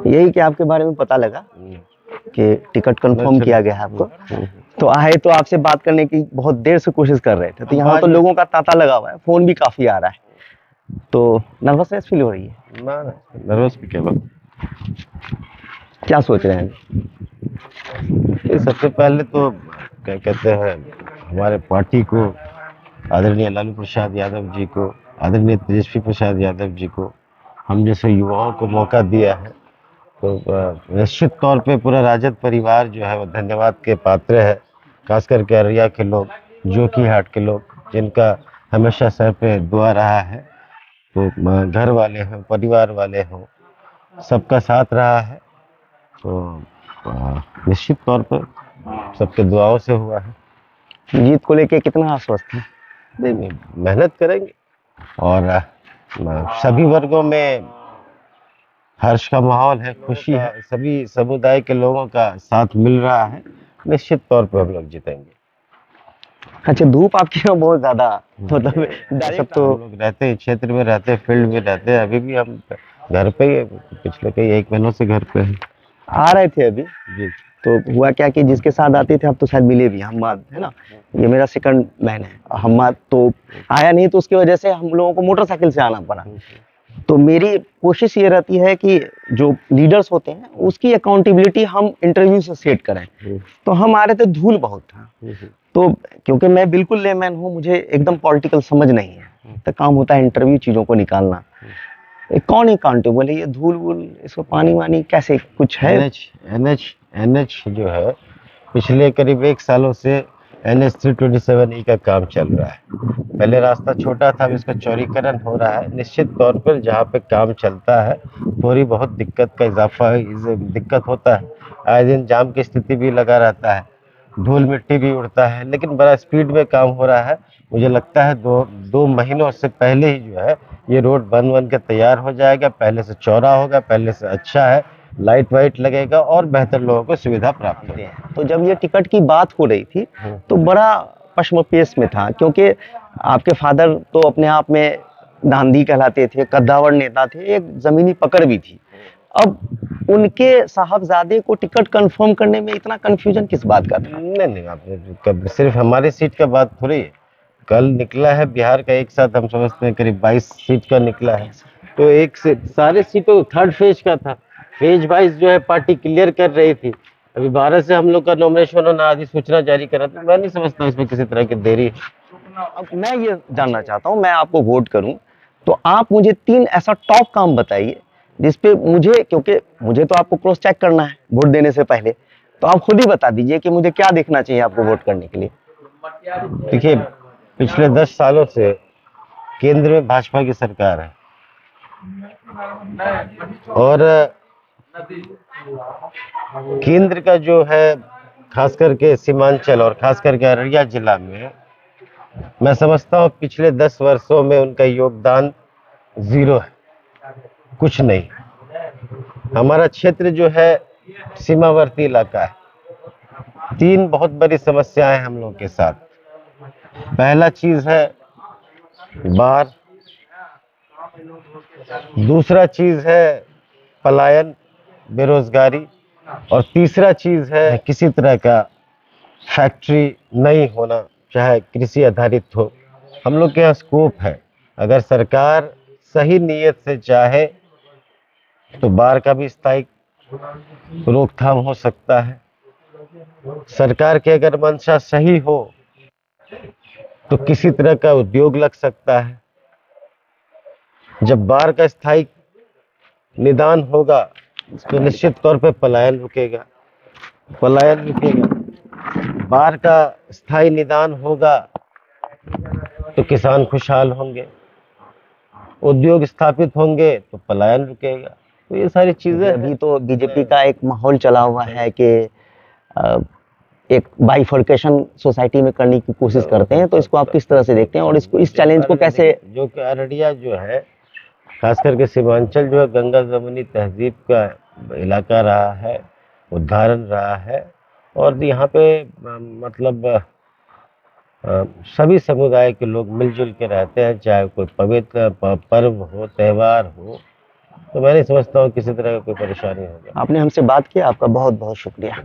यही कि आपके बारे में पता लगा कि टिकट कंफर्म किया गया है आपको, तो आए तो आपसे बात करने की बहुत देर से कोशिश कर रहे थे। तो यहाँ तो लोगों का तांता लगा हुआ है, फोन भी काफी आ रहा है, तो नर्वसनेस फील हो रही है? ना नर्वस की क्या बात। क्या सोच रहे हैं? ये सबसे पहले तो क्या कहते हैं, हमारे पार्टी को, आदरणीय लालू प्रसाद यादव जी को, आदरणीय तेजस्वी प्रसाद यादव जी को, हम जैसे युवाओं को मौका दिया है, तो निश्चित तौर पे पूरा राजद परिवार जो है वो धन्यवाद के पात्र है। खास करके अररिया के लोग, जोकी हाट के लोग, जिनका हमेशा सर पे दुआ रहा है, तो घर वाले हों, परिवार वाले हों, सबका साथ रहा है। तो निश्चित तौर पर सबके दुआओं से हुआ है। जीत को लेके कितना आश्वस्त है? नहीं, मेहनत करेंगे, और सभी वर्गों में हर्ष का माहौल है, खुशी है, सभी समुदाय के लोगों का साथ मिल रहा है। निश्चित तौर पर हम लोग जीतेंगे। अच्छा, धूप आपके यहाँ बहुत ज्यादा, मतलब सब तो हम लोग रहते हैं क्षेत्र में, रहते हैं फील्ड में रहते हैं, अभी भी हम घर पे ही, पिछले कई 1 महीनों से घर पे हैं। आ रहे थे अभी, जी। तो हुआ क्या कि जिसके साथ आते थे, अब तो शायद मिले भी, हम्माद है ना, ये मेरा सेकंड मैन है, हम्माद तो आया नहीं, तो उसकी वजह से हम लोगों को मोटरसाइकिल से आना पड़ा। तो मेरी कोशिश ये रहती है कि जो लीडर्स होते हैं उसकी अकाउंटेबिलिटी हम इंटरव्यू से सेट करें। तो हम आ रहे थे, धूल बहुत था, तो क्योंकि मैं बिल्कुल लेमैन हूँ, मुझे एकदम पॉलिटिकल समझ नहीं है, तो काम होता है इंटरव्यू चीज़ों को निकालना। कौन अकाउंटेबल है? ये धूल वूल, इसको पानी वानी कैसे कुछ है? एनएच जो है, पिछले करीब 1 सालों से NH 327E का काम चल रहा है। पहले रास्ता छोटा था, अब इसका चौड़ीकरण हो रहा है। निश्चित तौर पर जहाँ पे काम चलता है, थोड़ी बहुत दिक्कत का इजाफा, दिक्कत होता है, आए दिन जाम की स्थिति भी लगा रहता है, धूल मिट्टी भी उड़ता है, लेकिन बड़ा स्पीड में काम हो रहा है। मुझे लगता है 2 महीनों से पहले ही जो है ये रोड बन के तैयार हो जाएगा, पहले से चौड़ा होगा, पहले से अच्छा है, लाइट वाइट लगेगा और बेहतर लोगों को सुविधा प्राप्त होगी। तो जब ये टिकट की बात हो रही थी तो बड़ा पश्मपेश में था, क्योंकि आपके फादर तो अपने आप में गांधी कहलाते थे, कद्दावर नेता थे, एक जमीनी पकड़ भी थी। अब उनके साहबजादे को टिकट कंफर्म करने में इतना कंफ्यूजन किस बात का था? नहीं, आपने सिर्फ हमारी सीट का बात थोड़ी है, कल निकला है बिहार का एक साथ, हम समझते हैं करीब 22 सीट का निकला है, तो एक से सारे सीटों थर्ड फेज का था, फेज वाइज जो है पार्टी क्लियर कर रही थी। अभी 12 से हम लोग का नॉमिनेशन होना, अधिसूचना जारी करा, तो मैं नहीं समझता इसमें किसी तरह की देरी है। अब मैं ये जानना चाहता हूँ, मैं आपको वोट करूं तो आप मुझे 3 ऐसा टॉप काम बताइए जिसपे मुझे, क्योंकि मुझे तो आपको क्रॉस चेक करना है वोट देने से पहले, तो आप खुद ही बता दीजिए कि मुझे क्या देखना चाहिए आपको वोट करने के लिए। देखिए, पिछले 10 सालों से केंद्र में भाजपा की सरकार है, और केंद्र का जो है, खास करके सीमांचल और खास करके अररिया जिला में, मैं समझता हूँ पिछले 10 वर्षों में उनका योगदान 0 है, कुछ नहीं। हमारा क्षेत्र जो है सीमावर्ती इलाका है, 3 बहुत बड़ी समस्याएं हम लोग के साथ। पहला चीज है बाढ़, दूसरा चीज है पलायन, बेरोजगारी, और तीसरा चीज है किसी तरह का फैक्ट्री नहीं होना, चाहे कृषि आधारित हो। हम लोग के यहाँ स्कोप है, अगर सरकार सही नीयत से चाहे तो बाढ़ का भी स्थायी रोकथाम हो सकता है। सरकार की अगर मंशा सही हो तो किसी तरह का उद्योग लग सकता है। जब बाढ़ का स्थायी निदान होगा तो निश्चित तौर पे पलायन रुकेगा, बाढ़ का स्थायी निदान होगा तो किसान खुशहाल होंगे, उद्योग स्थापित होंगे तो पलायन रुकेगा। तो ये सारी चीजें, अभी तो बीजेपी का एक माहौल चला हुआ है कि एक बाइफर्केशन सोसाइटी में करने की कोशिश करते हैं, तो इसको आप किस तरह से देखते हैं और इसको, इस चैलेंज को कैसे? जो कि अररिया जो है, खास करके सीमांचल जो है, गंगा जमुनी तहजीब का इलाका रहा है, उदाहरण रहा है, और यहाँ पे मतलब सभी समुदाय के लोग मिलजुल के रहते हैं, चाहे कोई पवित्र पर्व हो, त्यौहार हो, तो मैं नहीं समझता हूँ किसी तरह का कोई परेशानी होगा। आपने हमसे बात किया, आपका बहुत बहुत शुक्रिया।